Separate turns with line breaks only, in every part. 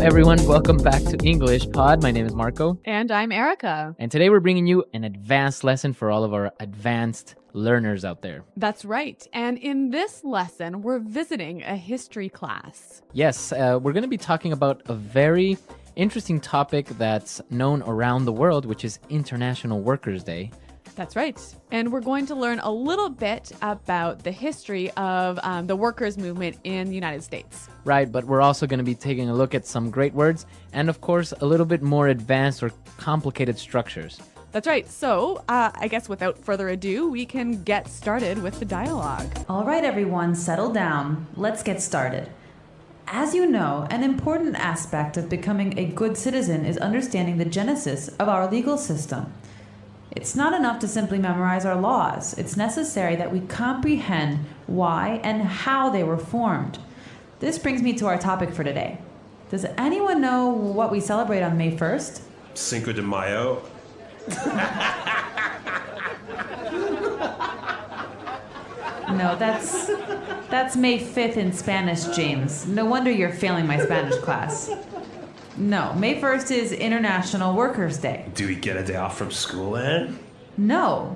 everyone. Welcome back to English Pod. My name is Marco.
And I'm Erica.
And today we're bringing you an advanced lesson for all of our advanced learners out there.
That's right. And in this lesson, we're visiting a history class.
Yes, we're going to be talking about a very interesting topic that's known around the world, which is International Workers' Day.
That's right. And we're going to learn a little bit about the history of the workers' movement in the United States.
Right, but we're also going to be taking a look at some great words and, of course, a little bit more advanced or complicated structures.
That's right. So I guess without further ado, we can get started with the dialogue.
All right, everyone, settle down. Let's get started. As you know, an important aspect of becoming a good citizen is understanding the genesis of our legal system. It's not enough to simply memorize our laws. It's necessary that we comprehend why and how they were formed. This brings me to our topic for today. Does anyone know what we celebrate on May 1st?
Cinco de Mayo.
No, that's May 5th in Spanish, James. No wonder you're failing my Spanish class. No, May 1st is International Workers' Day.
Do we get a day off from school then?
No,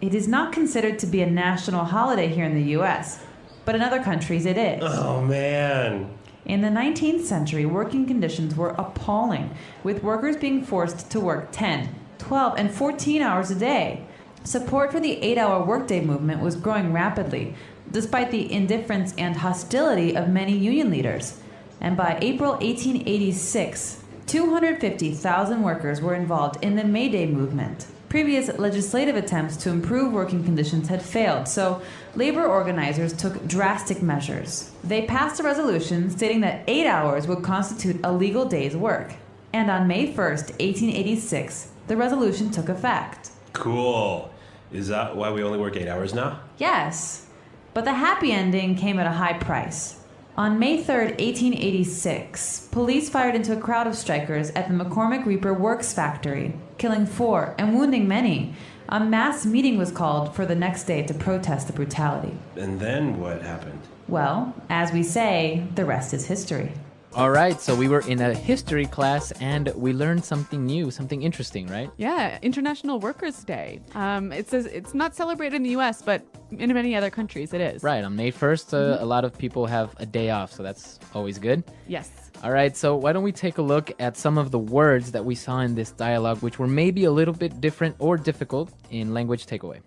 it is not considered to be a national holiday here in the U.S., but in other countries it is.
Oh, man.
In the 19th century, working conditions were appalling, with workers being forced to work 10, 12, and 14 hours a day. Support for the 8-hour workday movement was growing rapidly, despite the indifference and hostility of many union leaders. And by April 1886, 250,000 workers were involved in the May Day movement. Previous legislative attempts to improve working conditions had failed, so labor organizers took drastic measures. They passed a resolution stating that 8 hours would constitute a legal day's work. And on May 1st, 1886, the resolution took effect.
Cool. Is that why we only work 8 hours now?
Yes, but the happy ending came at a high price. On May 3rd, 1886, police fired into a crowd of strikers at the McCormick Reaper Works factory, killing 4 and wounding many. A mass meeting was called for the next day to protest the brutality.
And then what happened?
Well, as we say, the rest is history.
All right, so we were in a history class and we learned something new, something interesting, right?
Yeah, International Workers' Day. It says it's not celebrated in the U.S., but in many other countries it is.
Right, on May 1st, a lot of people have a day off, so that's always good.
Yes.
All right, so why don't we take a look at some of the words that we saw in this dialogue, which were maybe a little bit different or difficult in Language Takeaway.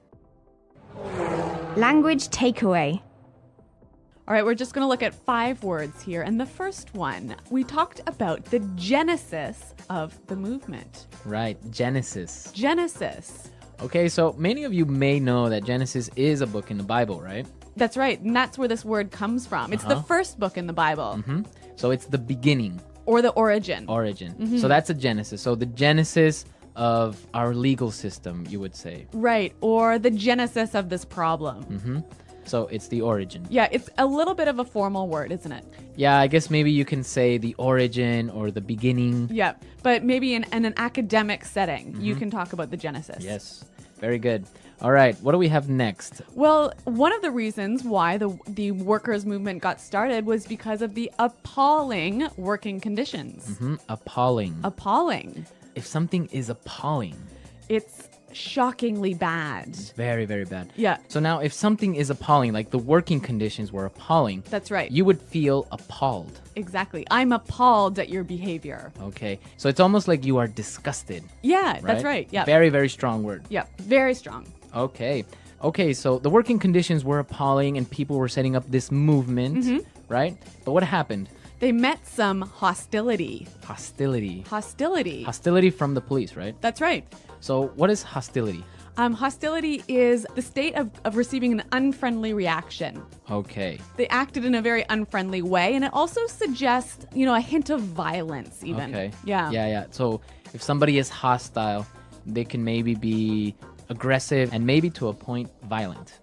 Language takeaway.
All right, we're just going to look at 5 words here. And the first one, we talked about the genesis of the movement.
Right, Genesis.
Genesis.
Okay, so many of you may know that Genesis is a book in the Bible, right?
That's right. And that's where this word comes from. It's the first book in the Bible.
So it's the beginning.
Or the origin.
Origin. So that's a Genesis. So the genesis of our legal system, you would say.
Right. Or the genesis of this problem.
So it's the origin.
Yeah, it's a little bit of a formal word, isn't it?
Yeah, I guess maybe you can say the origin or the beginning.
Yeah, but maybe in an academic setting, you can talk about the genesis.
Yes, very good. All right, what do we have next?
Well, one of the reasons why the workers' movement got started was because of the appalling working conditions.
Appalling.
Appalling.
If something is appalling,
It's shockingly bad.
very, very bad.
Yeah.
So now if something is appalling, like the working conditions were appalling,
That's right.
you would feel appalled.
Exactly. I'm appalled at your behavior.
Okay, so it's almost like you are disgusted.
Yeah, that's right. Yeah.
Very, very strong word.
Yeah, very strong.
Okay. Okay, so the working conditions were appalling and people were setting up this movement, right? But what happened?
They met some hostility.
Hostility.
Hostility.
Hostility from the police, right?
That's right.
So what is hostility?
Hostility is the state of receiving an unfriendly reaction.
Okay.
They acted in a very unfriendly way, and it also suggests, a hint of violence even.
Okay.
Yeah.
Yeah. So if somebody is hostile, they can maybe be aggressive and maybe to a point violent.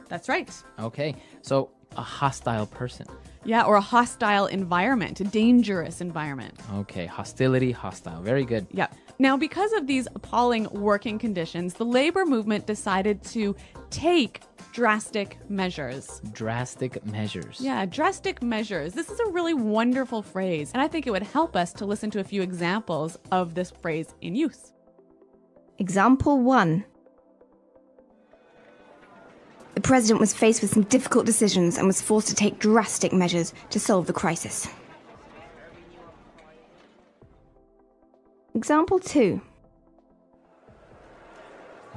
That's right.
Okay. So a hostile person.
Yeah, or a hostile environment, a dangerous environment.
Okay, hostility, hostile. Very good.
Yeah. Now, because of these appalling working conditions, the labor movement decided to take drastic measures.
Drastic measures.
Yeah, drastic measures. This is a really wonderful phrase, and I think it would help us to listen to a few examples of this phrase in use.
Example 1. The president was faced with some difficult decisions and was forced to take drastic measures to solve the crisis. Example 2.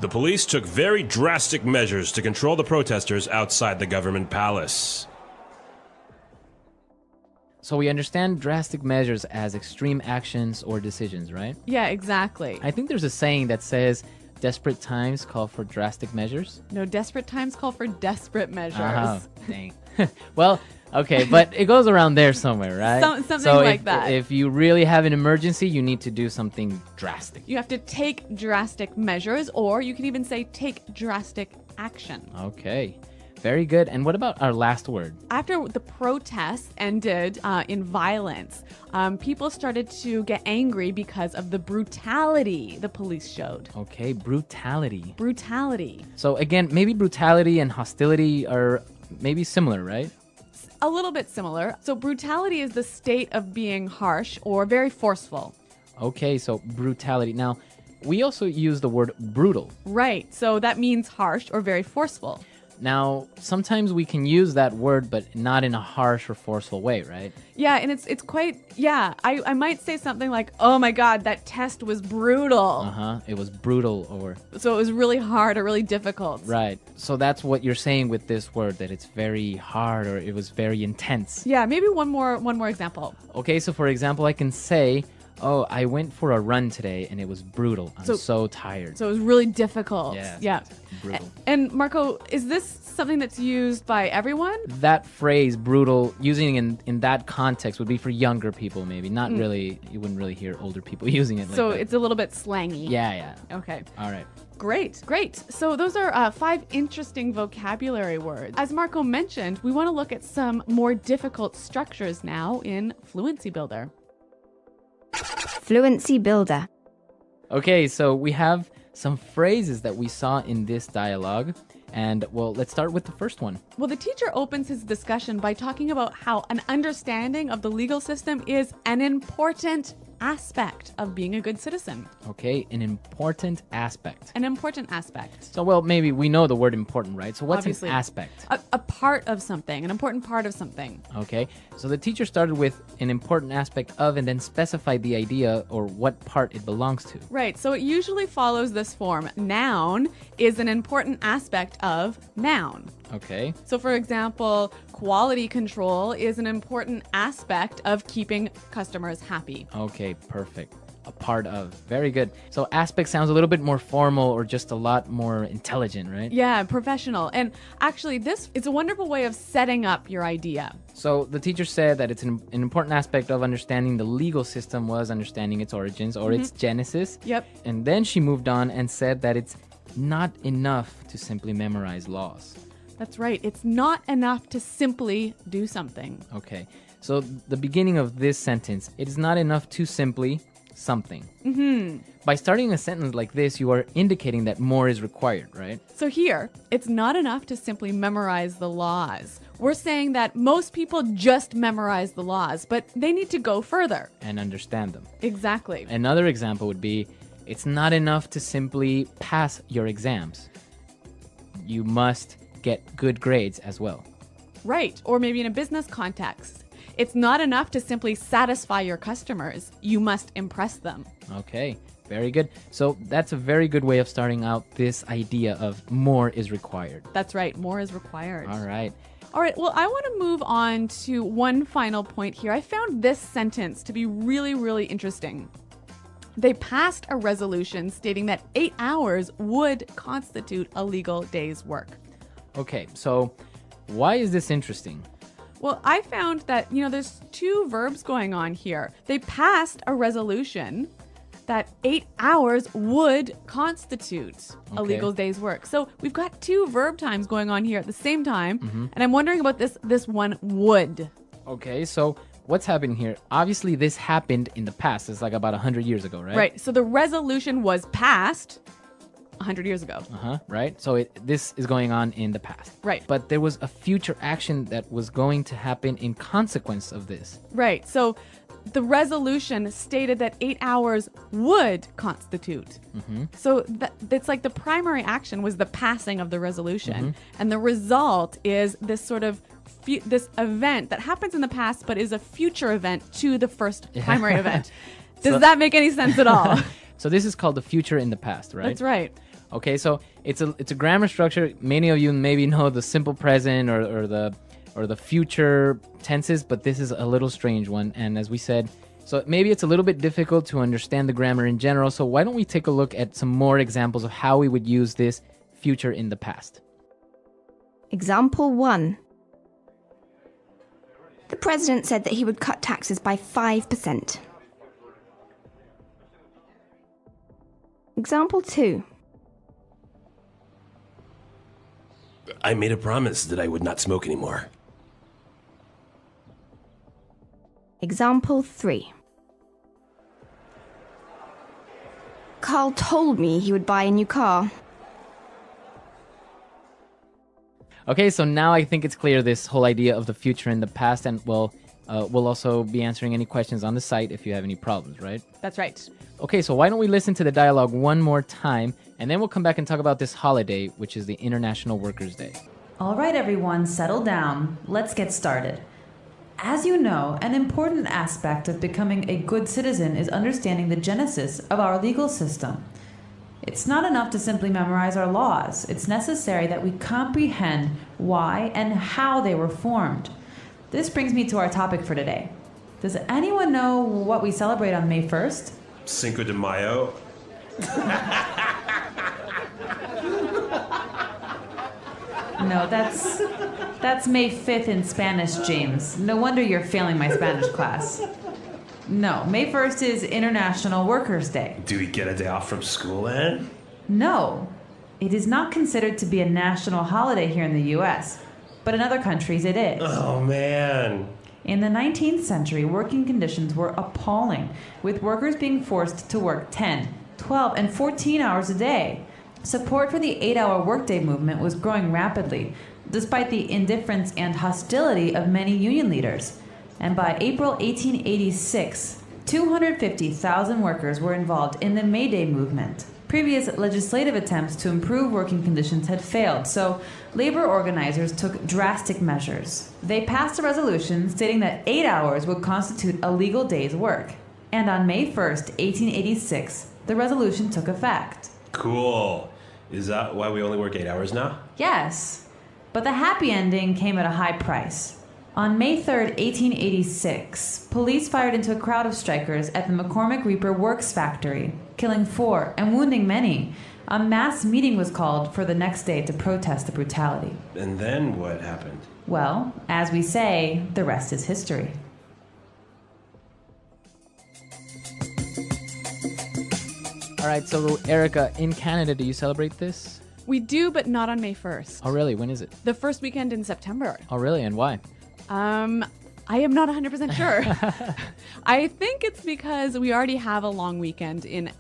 The police took very drastic measures to control the protesters outside the government palace.
So we understand drastic measures as extreme actions or decisions, right?
Yeah, exactly.
I think there's a saying that says desperate times call for drastic measures.
No, desperate times call for desperate measures.
Oh, dang. Well, okay, but it goes around there somewhere, right?
Something
so
like
if,
that.
If you really have an emergency, you need to do something drastic.
You have to take drastic measures, or you can even say take drastic action.
Okay, very good. And what about our last word?
After the protests ended in violence, people started to get angry because of the brutality the police showed.
Okay, brutality.
Brutality.
So again, maybe brutality and hostility are maybe similar, right?
A little bit similar. So brutality is the state of being harsh or very forceful.
Okay, so brutality. Now, we also use the word brutal.
Right. So that means harsh or very forceful.
Now, sometimes we can use that word, but not in a harsh or forceful way, right?
Yeah, and it's quite, I might say something like, oh my God, that test was brutal.
Uh-huh, it was brutal or...
So it was really hard or really difficult.
Right, so that's what you're saying with this word, that it's very hard or it was very intense.
Yeah, maybe one more example.
Okay, so for example, I can say, oh, I went for a run today and it was brutal. I'm so tired.
So it was really difficult.
Yeah. Brutal.
And Marco, is this something that's used by everyone?
That phrase, brutal, using in that context would be for younger people maybe. Not really, you wouldn't really hear older people using it like
So
that.
it's a little bit slangy.
Yeah.
Okay.
All right.
Great. So those are 5 interesting vocabulary words. As Marco mentioned, we want to look at some more difficult structures now in Fluency Builder.
Fluency Builder.
Okay, so we have some phrases that we saw in this dialogue. And, well, let's start with the first one.
Well, the teacher opens his discussion by talking about how an understanding of the legal system is an important aspect of being a good citizen.
Okay, an important aspect.
An important aspect.
So, well, maybe we know the word important, right? So what's
Obviously.
an aspect?
A part of something, an important part of something.
Okay, so the teacher started with an important aspect of and then specified the idea or what part it belongs to.
Right, so it usually follows this form. Noun is an important aspect of noun.
Okay,
So for example, quality control is an important aspect of keeping customers happy.
okay, perfect. A part of. Very good. So aspect sounds a little bit more formal or just a lot more intelligent, right?
Yeah, professional. And actually, this is a wonderful way of setting up your idea.
So the teacher said that it's an important aspect of understanding the legal system was understanding its origins or its genesis.
Yep.
And then she moved on and said that it's not enough to simply memorize laws.
That's right. It's not enough to simply do something.
Okay. So the beginning of this sentence, it is not enough to simply something. By starting a sentence like this, you are indicating that more is required, right?
So here, it's not enough to simply memorize the laws. We're saying that most people just memorize the laws, but they need to go further.
And understand them.
Exactly.
Another example would be, it's not enough to simply pass your exams. You must get good grades as well.
Right. Or maybe in a business context. It's not enough to simply satisfy your customers. You must impress them.
Okay, very good. So that's a very good way of starting out this idea of more is required.
That's right. More is required.
All right.
All right. Well, I want to move on to one final point here. I found this sentence to be really, really interesting. They passed a resolution stating that 8 hours would constitute a legal day's work.
Okay, so why is this interesting?
Well, I found that, there's 2 verbs going on here. They passed a resolution that 8 hours would constitute a
Okay.
legal day's work. So we've got 2 verb times going on here at the same time. And I'm wondering about this one would.
Okay, so what's happening here? Obviously, this happened in the past. It's like about 100 years ago, right?
Right. So the resolution was passed 100 years ago.
Right? So this is going on in the past.
Right.
But there was a future action that was going to happen in consequence of this.
Right. So the resolution stated that 8 hours would constitute. So that's like the primary action was the passing of the resolution. And the result is this sort of this event that happens in the past but is a future event to the first primary event. Does that make any sense at all?
So this is called the future in the past, right?
That's right.
Okay, so it's a grammar structure. Many of you maybe know the simple present or the future tenses, but this is a little strange one. And as we said, so maybe it's a little bit difficult to understand the grammar in general. So why don't we take a look at some more examples of how we would use this future in the past?
Example 1. The president said that he would cut taxes by 5%. Example 2.
I made a promise that I would not smoke anymore.
Example 3. Carl told me he would buy a new car.
Okay, so now I think it's clear this whole idea of the future in the past, and we'll also be answering any questions on the site if you have any problems, right?
That's right.
Okay, so why don't we listen to the dialogue one more time, and then we'll come back and talk about this holiday, which is the International Workers' Day.
All right, everyone, settle down. Let's get started. As you know, an important aspect of becoming a good citizen is understanding the genesis of our legal system. It's not enough to simply memorize our laws. It's necessary that we comprehend why and how they were formed. This brings me to our topic for today. Does anyone know what we celebrate on May 1st?
Cinco de Mayo.
No, that's May 5th in Spanish, James. No wonder you're failing my Spanish class. No, May 1st is International Workers' Day.
Do we get a day off from school then?
No, it is not considered to be a national holiday here in the U.S., but in other countries it is.
Oh, man.
In the 19th century, working conditions were appalling, with workers being forced to work 10, 12, and 14 hours a day. Support for the 8-hour workday movement was growing rapidly, despite the indifference and hostility of many union leaders. And by April 1886, 250,000 workers were involved in the May Day movement. Previous legislative attempts to improve working conditions had failed, so labor organizers took drastic measures. They passed a resolution stating that 8 hours would constitute a legal day's work. And on May 1st, 1886, the resolution took effect.
Cool. Is that why we only work 8 hours now?
Yes, but the happy ending came at a high price. On May 3rd, 1886, police fired into a crowd of strikers at the McCormick Reaper Works factory, killing 4 and wounding many. A mass meeting was called for the next day to protest the brutality.
And then what happened?
Well, as we say, the rest is history.
All right, so Erica, in Canada, do you celebrate this?
We do, but not on May 1st.
Oh, really? When is it?
The first weekend in September.
Oh, really? And why?
I am not 100% sure. I think it's because we already have a long weekend in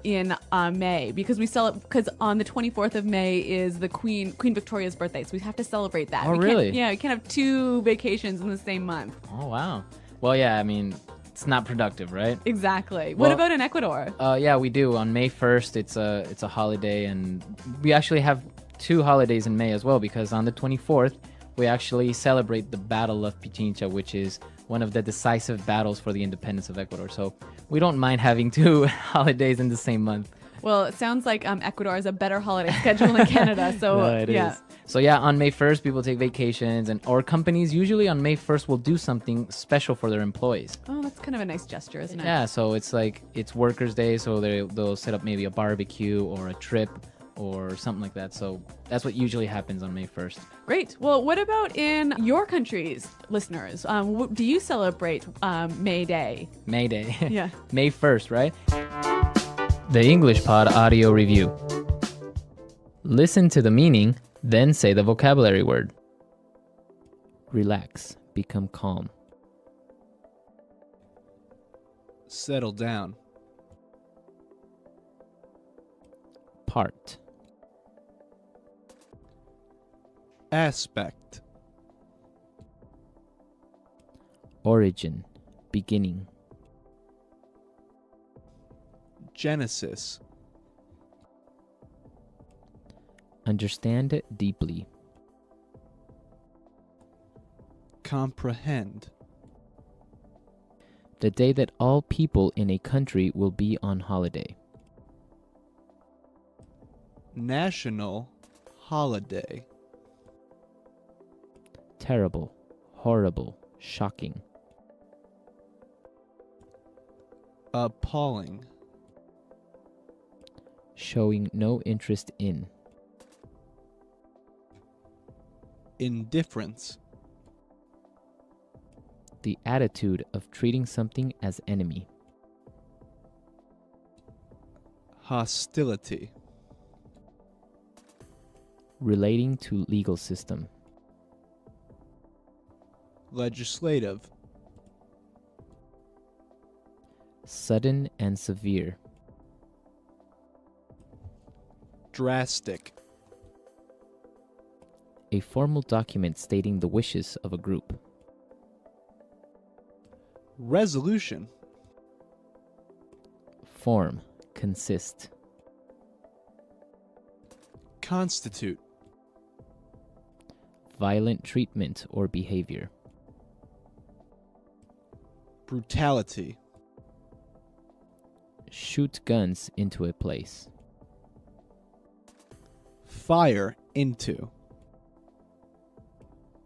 May because because on the 24th of May is the Queen Victoria's birthday, so we have to celebrate that.
Oh, really?
Yeah, we can't have 2 vacations in the same month.
Oh, wow. Well, yeah, I mean, it's not productive, right?
Exactly.
Well,
what about in Ecuador?
Yeah, we do. On May 1st, it's a holiday, and we actually have 2 holidays in May as well, because on the 24th, we actually celebrate the Battle of Pichincha, which is one of the decisive battles for the independence of Ecuador. So we don't mind having 2 holidays in the same month.
Well, it sounds like Ecuador has a better holiday schedule than Canada. So
No, it
yeah.
is. So yeah, on May 1st, people take vacations, or companies usually on May 1st will do something special for their employees.
Oh, that's kind of a nice gesture, isn't it?
Yeah, so it's like it's Workers' Day, so they'll set up maybe a barbecue or a trip or something like that. So that's what usually happens on May 1st.
Great. Well, what about in your countries, listeners? Do you celebrate May Day?
May Day.
Yeah.
May 1st, right? The English Pod Audio Review. Listen to the meaning, then say the vocabulary word. Relax. Become calm.
Settle down.
Part.
Aspect.
Origin. Beginning.
Genesis.
Understand deeply.
Comprehend.
The day that all people in a country will be on holiday.
National holiday.
Terrible, horrible, shocking.
Appalling.
Showing no interest in.
Indifference.
The attitude of treating something as enemy.
Hostility.
Relating to legal system.
Legislative.
Sudden and severe.
Drastic.
A formal document stating the wishes of a group.
Resolution.
Form. Consist.
Constitute.
Violent treatment or behavior.
Brutality.
Shoot guns into a place.
Fire into.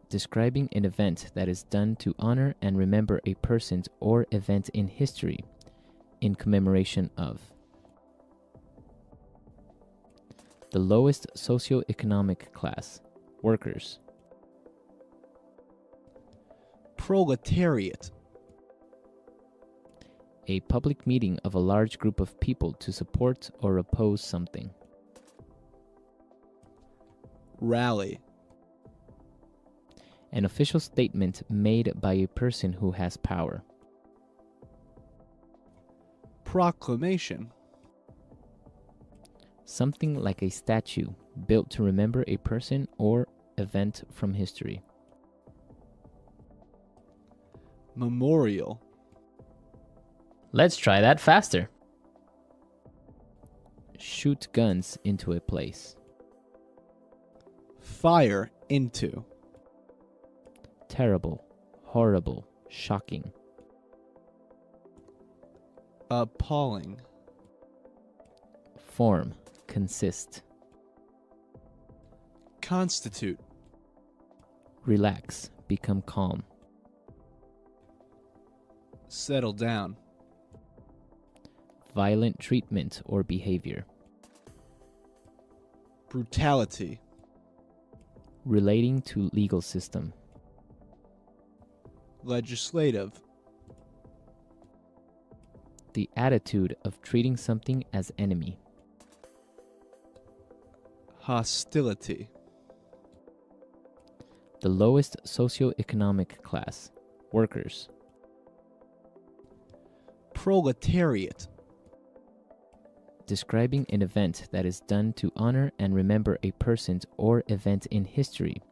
Describing an event that is done to honor and remember a person or event in history, in commemoration of. The lowest socioeconomic class, workers.
Proletariat.
A public meeting of a large group of people to support or oppose something.
Rally.
An official statement made by a person who has power.
Proclamation.
Something like a statue built to remember a person or event from history.
Memorial.
Let's try that faster. Shoot guns into a place.
Fire into.
Terrible, horrible, shocking.
Appalling.
Form. Consist.
Constitute.
Relax. Become calm.
Settle down.
Violent treatment or behavior.
Brutality.
Relating to legal system.
Legislative.
The attitude of treating something as enemy.
Hostility.
The lowest socioeconomic class, workers.
Proletariat.
Describing an event that is done to honor and remember a person or event in history,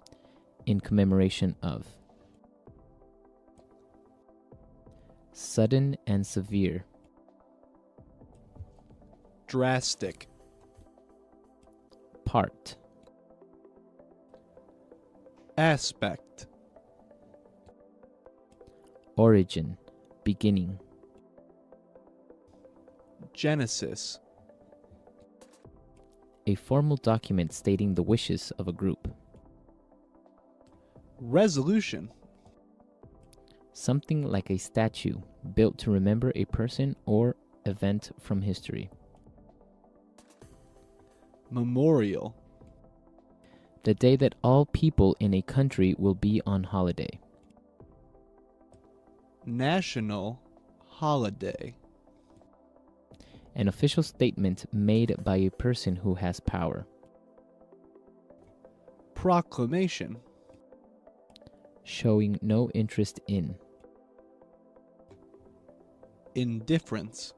in commemoration of. Sudden and severe.
Drastic.
Part.
Aspect.
Origin. Beginning.
Genesis.
A formal document stating the wishes of a group.
Resolution.
Something like a statue built to remember a person or event from history.
Memorial.
The day that all people in a country will be on holiday.
National holiday.
An official statement made by a person who has power.
Proclamation.
Showing no interest in.
Indifference.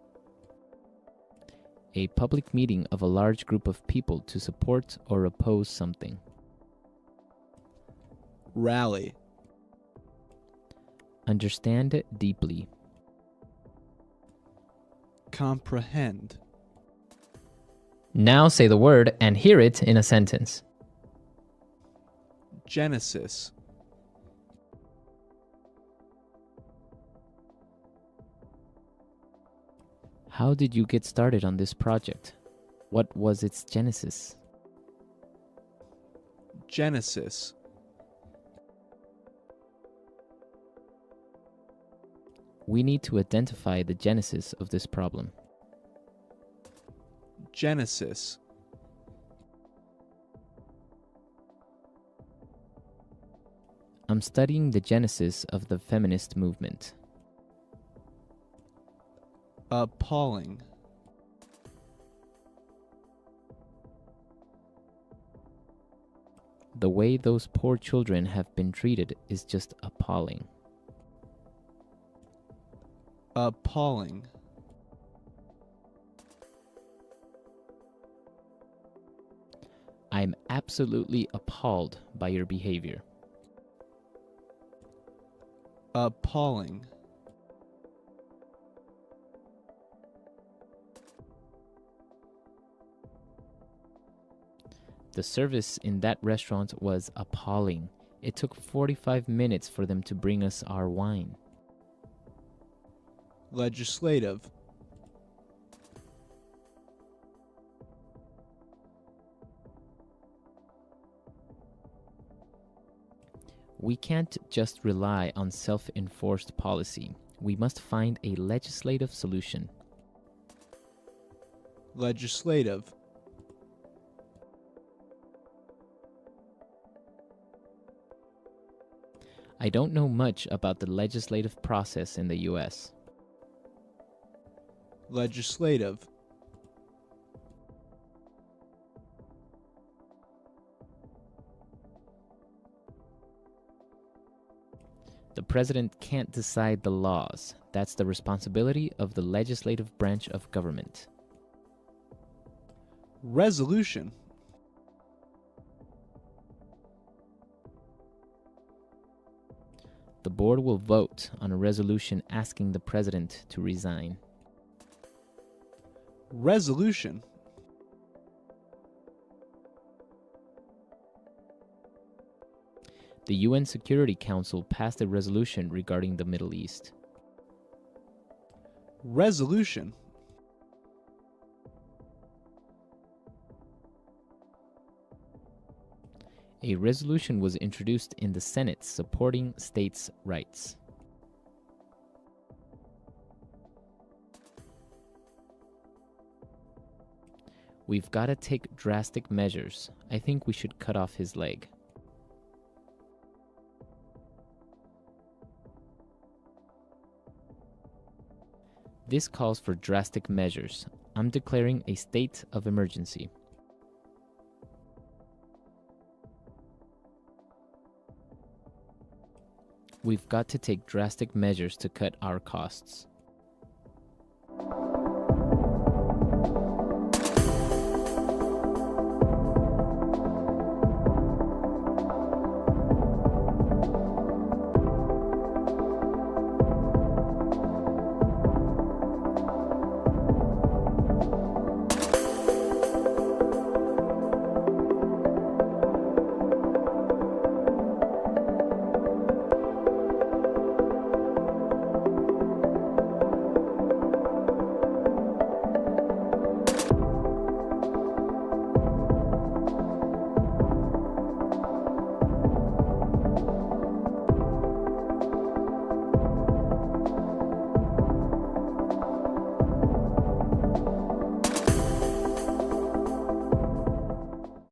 A public meeting of a large group of people to support or oppose something.
Rally.
Understand it deeply.
Comprehend.
Now say the word and hear it in a sentence.
Genesis.
How did you get started on this project? What was its genesis?
Genesis.
We need to identify the genesis of this problem.
Genesis.
I'm studying the genesis of the feminist movement.
Appalling.
The way those poor children have been treated is just appalling.
Appalling.
I'm absolutely appalled by your behavior.
Appalling.
The service in that restaurant was appalling. It took 45 minutes for them to bring us our wine.
Legislative.
We can't just rely on self-enforced policy. We must find a legislative solution.
Legislative.
I don't know much about the legislative process in the US.
Legislative.
The president can't decide the laws. That's the responsibility of the legislative branch of government.
Resolution.
The board will vote on a resolution asking the president to resign.
Resolution.
The UN Security Council passed a resolution regarding the Middle East.
Resolution.
A resolution was introduced in the Senate supporting states' rights. We've got to take drastic measures. I think we should cut off his leg. This calls for drastic measures. I'm declaring a state of emergency. We've got to take drastic measures to cut our costs.